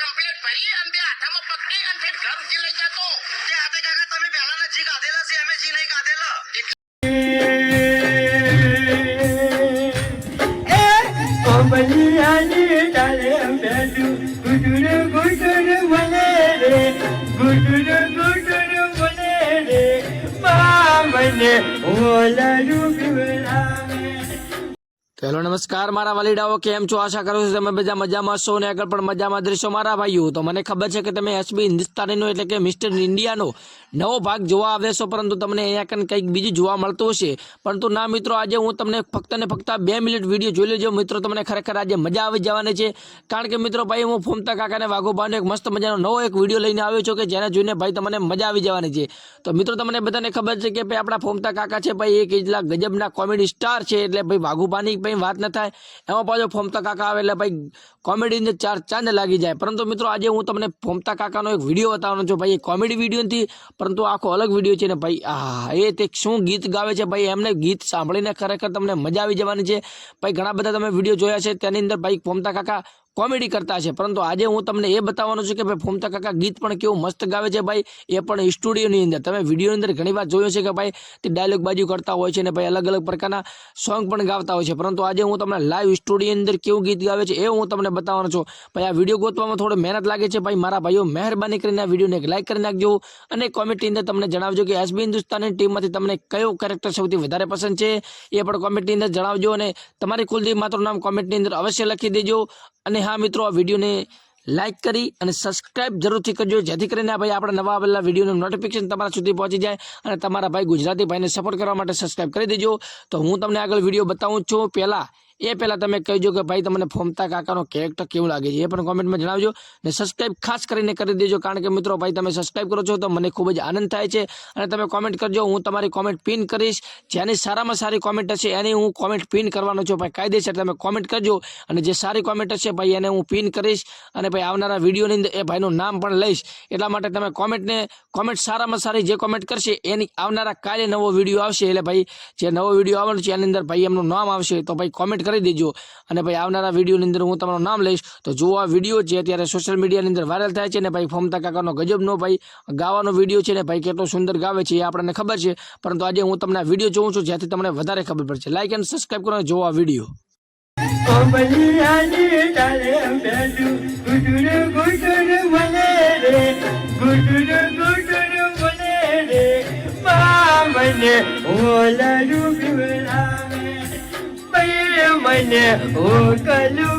Complete ભરી અને બે હાથામાં પકડી અને ફેર ઘર સુધી લઈ જતો તે આતે કાકા તમે પહેલાના જી કાઢેલા છે અમે જી નહીં કાઢેલા કોમલિયાની ડાલે બેઠું ગુડુર ગુડુર મને રે ગુડુર ગુડુર મને રે મને ઓલારું પીવડાવે. હેલો નમસ્કાર મારા વાલીડાઓ, કેમ છો? આશા કરું છું તમે બધા મજામાં છો ને આગળ પણ મજામાં દર્શો મારા ભાઈઓ. તો મને ખબર છે કે તમે એસબી હિન્દુસ્તાનીનો એટલે કે મિસ્ટર ઇન્ડિયાનો નવો ભાગ જોવા આવ્યા છો, પરંતુ તમને અહીંયા કંઈક બીજું જોવા મળતું હશે. પરંતુ ના મિત્રો, આજે હું તમને ફક્ત ને ફક્ત 2 મિનિટ વિડીયો જોઈ લેજો મિત્રો, તમને ખરેખર આજે મજા આવી જવાની છે. કારણ કે મિત્રો ભાઈ, હું ફોમતા કાકાને વાઘોબાનો એક મસ્ત મજાનો નવો એક વિડીયો લઈને આવ્યો છું કે જેને જોઈને ભાઈ તમને મજા આવી જવાની છે. તો મિત્રો તમને બધાને ખબર છે કે ભાઈ આપણા ફોમતા કાકા છે ભાઈ એક એટલા ગજબના કોમેડી સ્ટાર છે, એટલે ભાઈ વાઘોબાની વાત ન થાય એમાં પાછો ફોમતા કાકા આવે એટલે ભાઈ કોમેડીને 4 ચાંદ લાગી જાય. પરંતુ મિત્રો આજે હું તમને ફોમતા કાકાનો એક વિડીયો બતાવવાનો છું ભાઈ, કોમેડી વિડીયો નથી પરંતુ આખો અલગ વિડીયો છે ને ભાઈ. એ તે શું ગીત ગાવે છે ભાઈ, એમને ગીત સાંભળીને ખરેખર તમને મજા આવી જવાની છે ભાઈ. ઘણા બધા તમે વિડીયો જોયા છે, તેની અંદર ભાઈ ફોમતા કાકા કોમેડી કરતા છે, પરંતુ આજે હું તમને એ બતાવવાનું છું કે ભાઈ ફોમતા કાકા ગીત પણ કેવું મસ્ત ગાવે છે ભાઈ, એ પણ સ્ટુડિયોની અંદર. તમે વિડીયોની અંદર ઘણી વાર જોયો છે કે ભાઈ તે ડાયલોગ બાજુ કરતા હોય છે ને ભાઈ અલગ અલગ પ્રકારના સોંગ પણ ગાતા હોય છે, પરંતુ આજે હું તમને લાઈવ સ્ટુડિયોની અંદર કેવું ગીત ગાવે છે એ હું તમને બતાવવાનો છું ભાઈ. આ વિડીયો ગોતવામાં થોડો મહેનત લાગે છે ભાઈ મારા ભાઈઓ, મહેરબાની કરીને આ વિડીયોને એક લાઈક કરી નાખજો અને કોમેન્ટની અંદર તમને જણાવજો કે એસબી હિન્દુસ્તાની ટીમમાંથી તમને કયો કેરેક્ટર સૌથી વધારે પસંદ છે એ પણ કોમેન્ટની અંદર જણાવજો અને તમારી કુલદીપ માતૃનું નામ કોમેન્ટની અંદર અવશ્ય લખી દેજો. અને હા મિત્રો, આ વિડીયોને લાઈક કરી અને સબસ્ક્રાઇબ જરૂરથી કરજો, જેથી કરીને ભાઈ આપણા નવા આવેલા વિડીયોનું નોટિફિકેશન તમારા સુધી પહોંચી જાય અને તમારા ભાઈ ગુજરાતી ભાઈને સપોર્ટ કરવા માટે સબસ્ક્રાઇબ કરી દેજો. તો હું તમને આગળ વિડીયો બતાવું છું. પહેલાં તમે કહેજો કે ભાઈ તમને ફોમતા કાકાનો કેરેક્ટર કેવું લાગે છે એ પણ કોમેન્ટમાં જણાવજો અને સબસ્ક્રાઇબ ખાસ કરીને કરી દેજો, કારણ કે મિત્રો ભાઈ તમે સબસ્ક્રાઇબ કરો છો તો મને ખૂબ જ આનંદ થાય છે. અને તમે કોમેન્ટ કરજો, હું તમારી કોમેન્ટ પિન કરીશ. જેની સારામાં સારી કોમેન્ટ હશે એની હું કોમેન્ટ પિન કરવાનો છું ભાઈ, કાયદેસર તમે કોમેન્ટ કરજો અને જે સારી કોમેન્ટ હશે ભાઈ એને હું પિન કરીશ અને ભાઈ આવનારા વિડીયોની અંદર એ ભાઈનું નામ પણ લઈશ. એટલા માટે તમે કોમેન્ટ સારામાં સારી જે કોમેન્ટ કરશે એની આવનારા કાલે નવો વિડીયો આવશે, એટલે ભાઈ જે નવો વિડીયો આવવાનો છે એની અંદર ભાઈ એમનું નામ આવશે, તો ભાઈ કોમેન્ટ કરી દેજો અને ભાઈ આવનારા વિડીયોની અંદર હું તમારું નામ લઈશ. તો જો આ વિડીયો જે અત્યારે સોશિયલ મીડિયાની અંદર વાયરલ થાય છે ને ભાઈ ફોમતા કાકાનો ગજબનો ભાઈ ગાવાનો વિડીયો છે ને ભાઈ કેટલો સુંદર ગાવે છે એ આપણને ખબર છે, પરંતુ આજે હું તમને આ વિડીયો જોઉં છું જેથી તમને વધારે ખબર પડશે. લાઈક અને સબસ્ક્રાઇબ કરો અને જોવો આ વિડીયો. કોમલિયાની ડાલે બેઠું ગુડુર ગુડુર મને રે ગુડુર ગુડુર મને રે મને ઓલારું પીવડાવે મને ઓ કલું